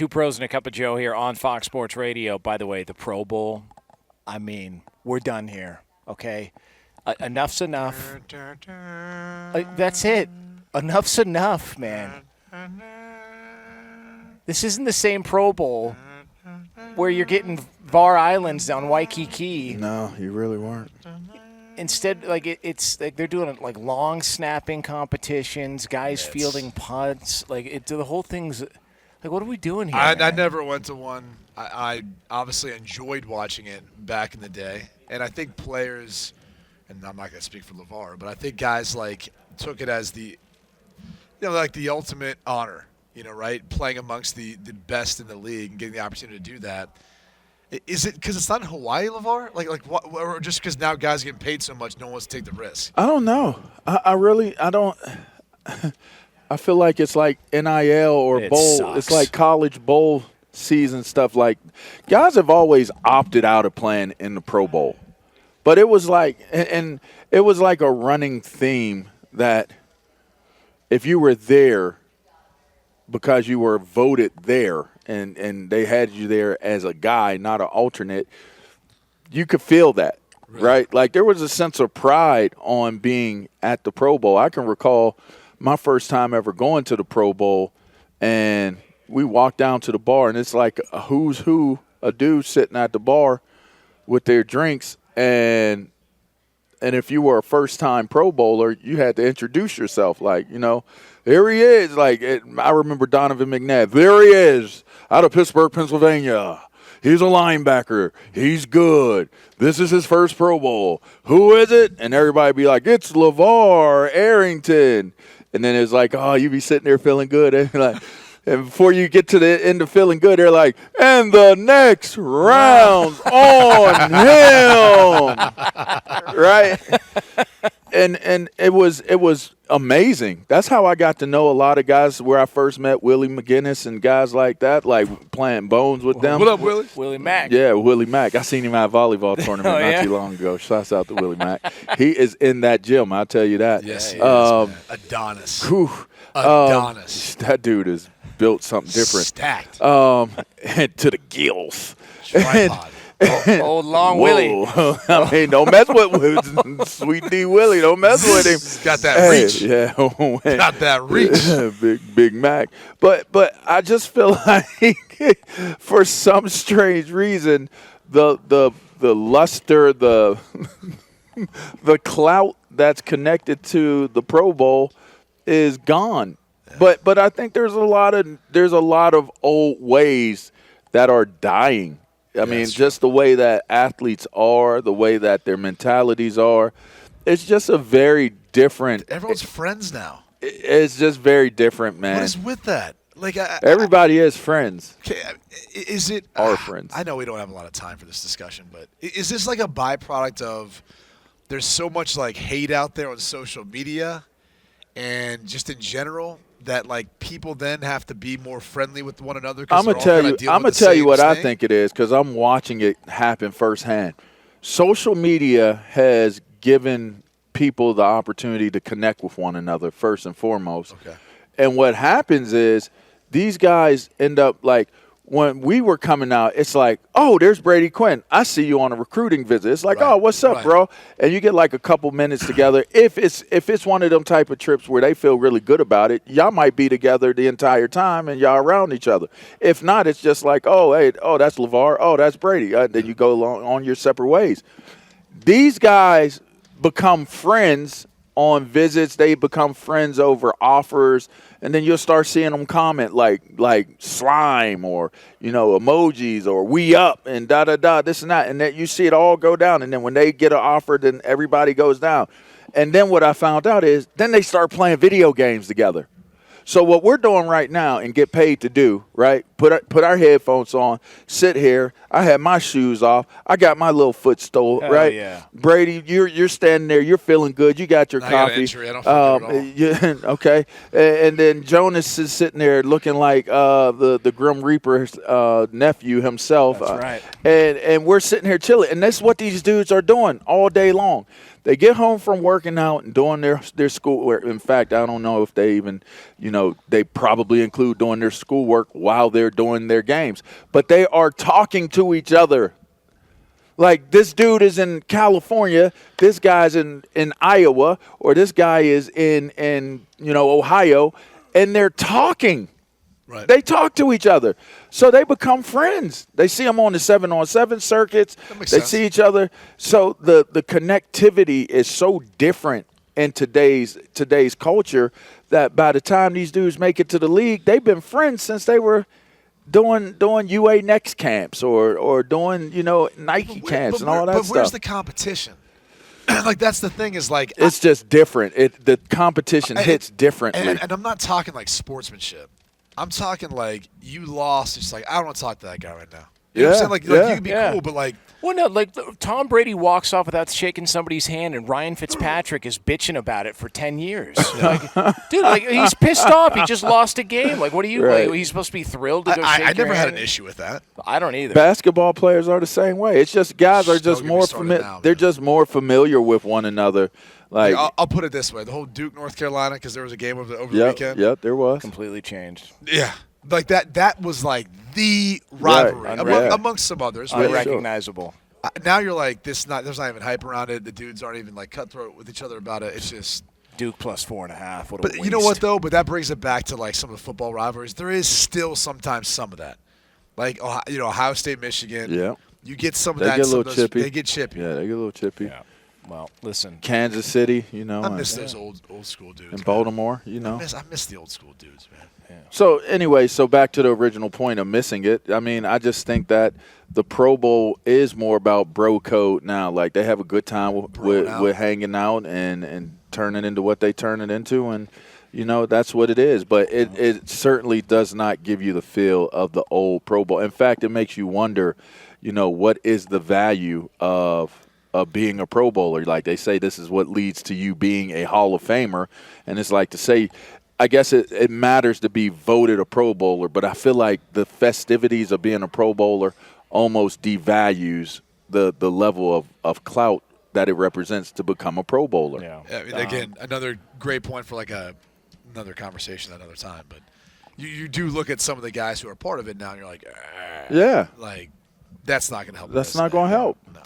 Two Pros and a Cup of Joe here on Fox Sports Radio. By the way, the Pro Bowl, I mean, we're done here, okay? Enough's enough. That's it. Enough's enough, man. This isn't the same Pro Bowl where you're getting VAR Islands on Waikiki. No, you really weren't. Instead, like it's like they're doing like long snapping competitions, guys fielding punts. Like the whole thing's like, what are we doing here? I never went to one. I obviously enjoyed watching it back in the day, and I think players, and I'm not going to speak for LaVar, but I think guys like took it as the, like the ultimate honor. Right? Playing amongst the best in the league and getting the opportunity to do that. Is it because it's not in Hawaii, LaVar? Like what, or just because now guys are getting paid so much, no one wants to take the risk? I don't know. I don't. I feel like it's like NIL or bowl. Sucks. It's like college bowl season stuff. Like guys have always opted out of playing in the Pro Bowl, but it was like, and it was like a running theme that if you were there because you were voted there and they had you there as a guy, not an alternate, you could feel that, right? Like there was a sense of pride on being at the Pro Bowl. I can recall my first time ever going to the Pro Bowl, and we walked down to the bar, and it's like a who's who, a dude sitting at the bar with their drinks, and if you were a first-time Pro Bowler, you had to introduce yourself, like, there he is. Like, I remember Donovan McNabb. There he is, out of Pittsburgh, Pennsylvania. He's a linebacker. He's good. This is his first Pro Bowl. Who is it? And everybody be like, it's LaVar Arrington. And then it's like, oh, you be sitting there feeling good. And before you get to the end of feeling good, they're like, and the next round's on him. Right? And it was amazing. That's how I got to know a lot of guys where I first met Willie McGinest and guys like that, like playing bones with them. What up, Willie? Willie Mack. Yeah, Willie Mack. I seen him at a volleyball tournament not too long ago. Shouts out to Willie Mack. He is in that gym, I'll tell you that. Yes, he is, man. Adonis. Adonis. That dude is built something different. Stacked. And to the gills. Tripod. Old long Willie. I mean, don't mess with Sweet D Willie. Don't mess with him. He's got that reach. Yeah. Got that reach. Big Mac. But I just feel like for some strange reason, the luster, the clout that's connected to the Pro Bowl is gone. But I think there's a lot of old ways that are dying. I mean, just the way that athletes are, the way that their mentalities are, it's just a very different. Everyone's friends now. It's just very different, man. What is with that? Like everybody is friends. Okay, is it our friends? I know we don't have a lot of time for this discussion, but is this like a byproduct of there's so much like hate out there on social media and just in general? That like people then have to be more friendly with one another. I'm gonna tell you what I think it is because I'm watching it happen firsthand. Social media has given people the opportunity to connect with one another first and foremost. Okay. And what happens is these guys end up like when we were coming out, it's like, oh, there's Brady Quinn. I see you on a recruiting visit. It's like, oh, what's up, bro? And you get like a couple minutes together. If it's one of them type of trips where they feel really good about it, y'all might be together the entire time and y'all around each other. If not, it's just like, oh, hey, oh, that's LaVar. Oh, that's Brady. Then you go along on your separate ways. These guys become friends on visits. They become friends over offers. And then you'll start seeing them comment like slime or, emojis or we up and da-da-da, this and that. And then you see it all go down. And then when they get an offer, then everybody goes down. And then what I found out is then they start playing video games together. So what we're doing right now and get paid to do, right, put our headphones on, sit here. I had my shoes off. I got my little footstool, right? Yeah. Brady, you're standing there. You're feeling good. You got your coffee. I got an injury. I don't feel good at all. Okay. And then Jonas is sitting there looking like the Grim Reaper's nephew himself. That's right. And we're sitting here chilling. And that's what these dudes are doing all day long. They get home from working out and doing their schoolwork. In fact, I don't know if they even, they probably include doing their schoolwork while they're doing their games. But they are talking to each other. Like, this dude is in California, this guy's in Iowa, or this guy is in Ohio, and they're talking. Right. They talk to each other. So they become friends. They see them on the 7-on-7 circuits. They sense. see each other. So the connectivity is so different in today's culture that by the time these dudes make it to the league, they've been friends since they were doing UA Next camps or doing, Nike camps and all that stuff. But where's the competition? Like, that's the thing is, like, it's just different. The competition hits differently. And I'm not talking like sportsmanship. I'm talking like you lost. It's like, I don't want to talk to that guy right now. You know what I'm saying? Like you can be cool, but like. Well, no, like Tom Brady walks off without shaking somebody's hand, and Ryan Fitzpatrick is bitching about it for 10 years. Like, dude, like, he's pissed off. He just lost a game. Like, what are you? Right. Like, he's supposed to be thrilled to go shake I never your had hand? an issue with that. I don't either. Basketball players are the same way. It's just guys are just Don't get me more started familiar. now, They're man. just more familiar with one another. Like, I'll put it this way: the whole Duke North Carolina, because there was a game over the weekend. Yep, there was. Completely changed. Yeah, like that was like the rivalry Right. amongst some others. Yeah, Right? Unrecognizable. Now you're like, there's not even hype around it. The dudes aren't even like cutthroat with each other about it. It's just. Duke plus 4.5. What a But waste. you know what though? But that brings it back to like some of the football rivalries. There is still sometimes some of that, like Ohio State, Michigan. Yeah. You get some of They that. get a some little of those, chippy. They get chippy. Yeah, they get a little chippy. Yeah. Well, listen. Kansas City, I miss those old school dudes. and man. Baltimore, I miss the old school dudes, man. So anyway, back to the original point of missing it. I mean, I just think that the Pro Bowl is more about bro code now. Like, they have a good time with hanging out and turning into what they turn it into, and that's what it is. But it certainly does not give you the feel of the old Pro Bowl. In fact, it makes you wonder, what is the value of being a Pro Bowler? Like, they say this is what leads to you being a Hall of Famer, and it's like to say, I guess it matters to be voted a Pro Bowler, but I feel like the festivities of being a Pro Bowler almost devalues the level of clout that it represents to become a Pro Bowler. Yeah. I mean, again, another great point for like another conversation another time. But you do look at some of the guys who are part of it now, and you're like, Yeah. like that's not going to help. That's not going to help. No.